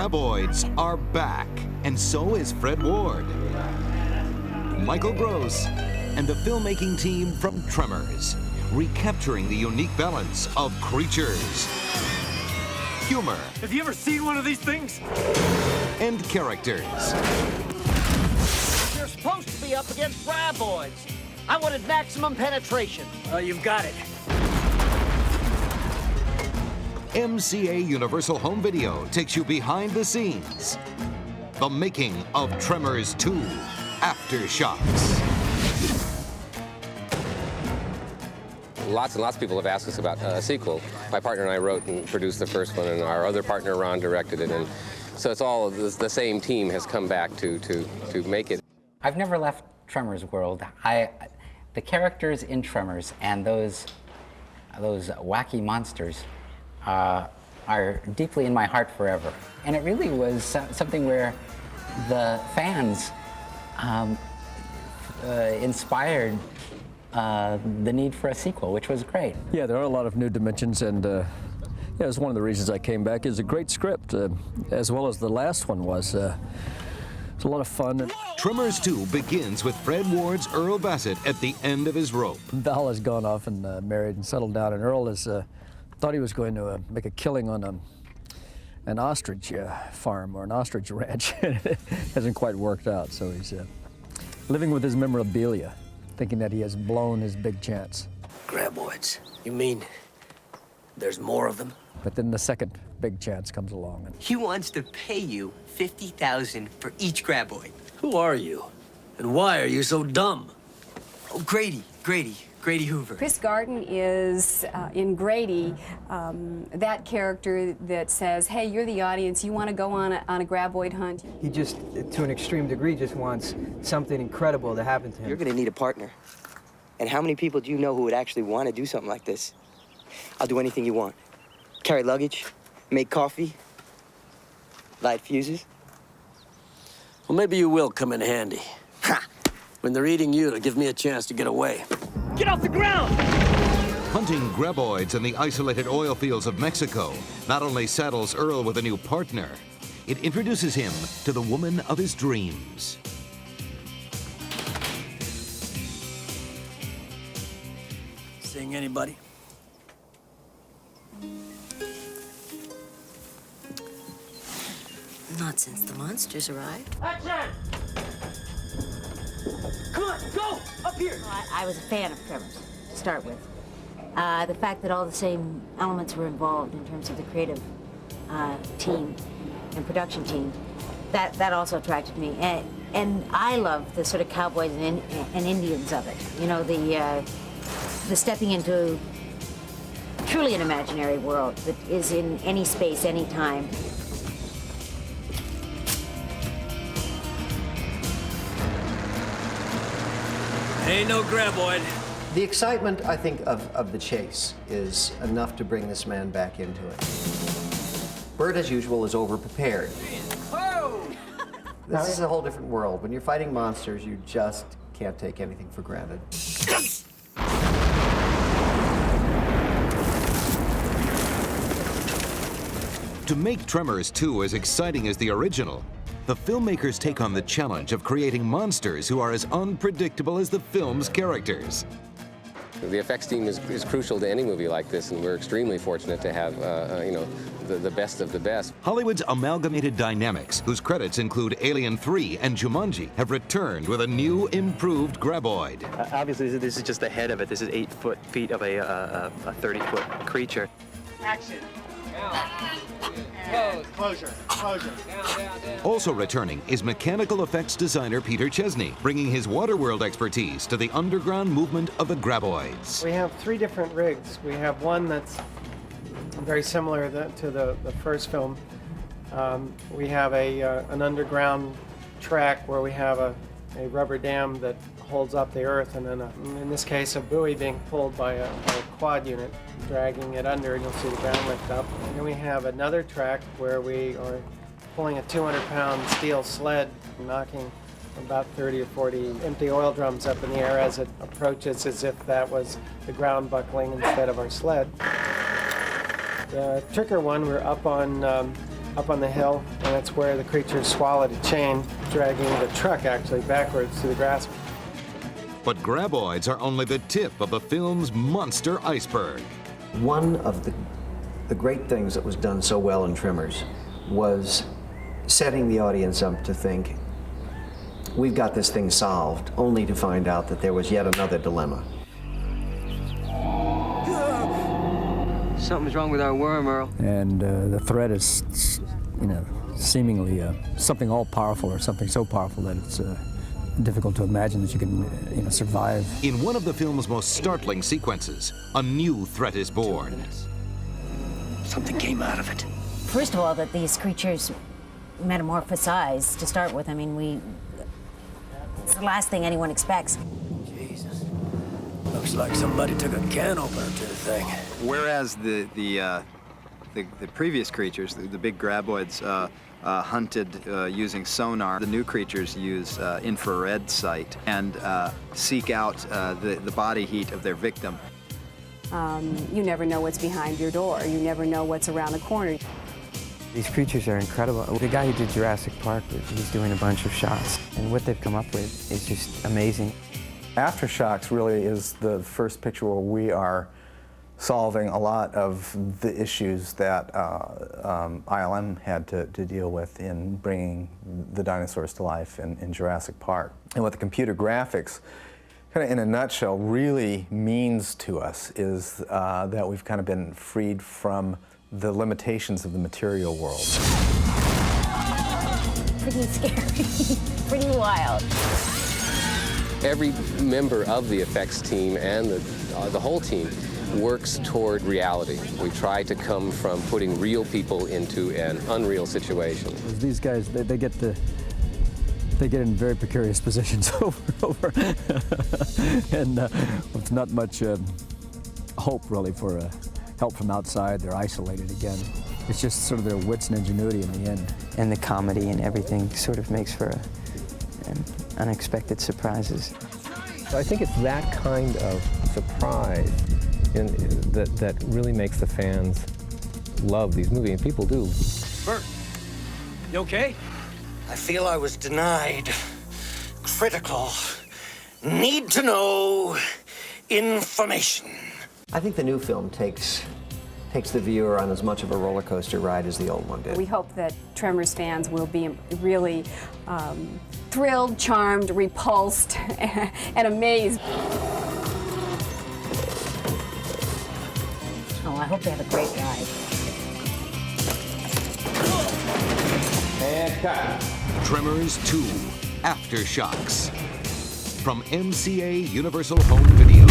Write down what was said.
Graboids are back, and so is Fred Ward, Michael Gross, and the filmmaking team from Tremors, recapturing the unique balance of creatures, humor. Have you ever seen one of these things? And characters. You're supposed to be up against Graboids. I wanted maximum penetration. You've got it. MCA Universal Home Video takes you behind the scenes. The making of Tremors II, Aftershocks. Lots and lots of people have asked us about a sequel. My partner and I wrote and produced the first one, and our other partner, Ron, directed it. And so it's all the same team has come back to make it. I've never left Tremors world. The characters in Tremors and those wacky monsters are deeply in my heart forever. And it really was something where the fans inspired the need for a sequel, which was great. Yeah, there are a lot of new dimensions, and yeah, it's one of the reasons I came back. It's a great script, as well as the last one was. It's a lot of fun. Tremors 2 begins with Fred Ward's Earl Bassett at the end of his rope. Val has gone off and married and settled down, and Earl has thought he was going to make a killing on an ostrich farm or an ostrich ranch. It hasn't quite worked out, so he's living with his memorabilia, thinking that he has blown his big chance. Graboids. You mean there's more of them? But then the second big chance comes along. And he wants to pay you $50,000 for each Graboid. Who are you? And why are you so dumb? Oh, Grady Hoover. Chris Garden is, in Grady, that character that says, hey, you're the audience, you want to go on a Graboid hunt. He just, to an extreme degree, just wants something incredible to happen to him. You're going to need a partner. And how many people do you know who would actually want to do something like this? I'll do anything you want. Carry luggage, make coffee, light fuses. Well, maybe you will come in handy. Ha! When they're eating you, it'll give me a chance to get away. Get off the ground! Hunting Graboids in the isolated oil fields of Mexico not only saddles Earl with a new partner, it introduces him to the woman of his dreams. Seeing anybody? Not since the monsters arrived. Action! Come on, go! Up here! I was a fan of Tremors, to start with. The fact that all the same elements were involved in terms of the creative team and production team, that also attracted me. And I love the sort of cowboys and Indians of it. You know, the stepping into truly an imaginary world that is in any space, any time. Ain't no Graboid. The excitement, I think, of the chase is enough to bring this man back into it. Bert, as usual, is over-prepared. Whoa! This is a whole different world. When you're fighting monsters, you just can't take anything for granted. To make Tremors 2 as exciting as the original, the filmmakers take on the challenge of creating monsters who are as unpredictable as the film's characters. The effects team is crucial to any movie like this, and we're extremely fortunate to have, you know, the best of the best. Hollywood's Amalgamated Dynamics, whose credits include Alien 3 and Jumanji, have returned with a new, improved Graboid. Obviously, this is just the head of it. This is 8 feet of a 30-foot creature. Action. Down. Closure. Also returning is mechanical effects designer Peter Chesney, bringing his Waterworld expertise to the underground movement of the Graboids. We have 3 different rigs. We have one that's very similar to the first film. We have an underground track where we have a rubber dam that holds up the earth, and then in this case a buoy being pulled by a quad unit dragging it under, and you'll see the ground lift up. And then we have another track where we are pulling a 200-pound steel sled, knocking about 30 or 40 empty oil drums up in the air as it approaches, as if that was the ground buckling instead of our sled. The tricker one, we're up on up on the hill, and that's where the creature swallowed a chain, dragging the truck actually backwards to the grass. But graboids are only the tip of the film's monster iceberg. One of the great things that was done so well in Tremors was setting the audience up to think, we've got this thing solved, only to find out that there was yet another dilemma. Something's wrong with our worm, Earl. And the threat is, you know, seemingly something all-powerful, or something so powerful that it's difficult to imagine that you can, you know, survive. In one of the film's most startling sequences, a new threat is born. Something came out of it. First of all, that these creatures metamorphosize to start with. I mean, it's the last thing anyone expects. Jesus. Looks like somebody took a can opener to the thing. Whereas the previous creatures, the big graboids, hunted using sonar, the new creatures use infrared sight and seek out the body heat of their victim. You never know what's behind your door. You never know what's around the corner. These creatures are incredible. The guy who did Jurassic Park, he's doing a bunch of shots, and what they've come up with is just amazing. Aftershocks really is the first picture where we are solving a lot of the issues that ILM had to deal with in bringing the dinosaurs to life in Jurassic Park. And what the computer graphics, kind of in a nutshell, really means to us is that we've kind of been freed from the limitations of the material world. Pretty scary, pretty wild. Every member of the effects team and the whole team works toward reality. We try to come from putting real people into an unreal situation. These guys, they get in very precarious positions over and over, and with not much hope really for help from outside. They're isolated again. It's just sort of their wits and ingenuity in the end. And the comedy and everything sort of makes for unexpected surprises. I think it's that kind of surprise that really makes the fans love these movies, and people do. Bert, you okay? I feel I was denied critical, need-to-know information. I think the new film takes the viewer on as much of a roller coaster ride as the old one did. We hope that Tremors fans will be really thrilled, charmed, repulsed, and amazed. Oh, I hope they have a great ride. And cut. Tremors 2, Aftershocks. From MCA Universal Home Video.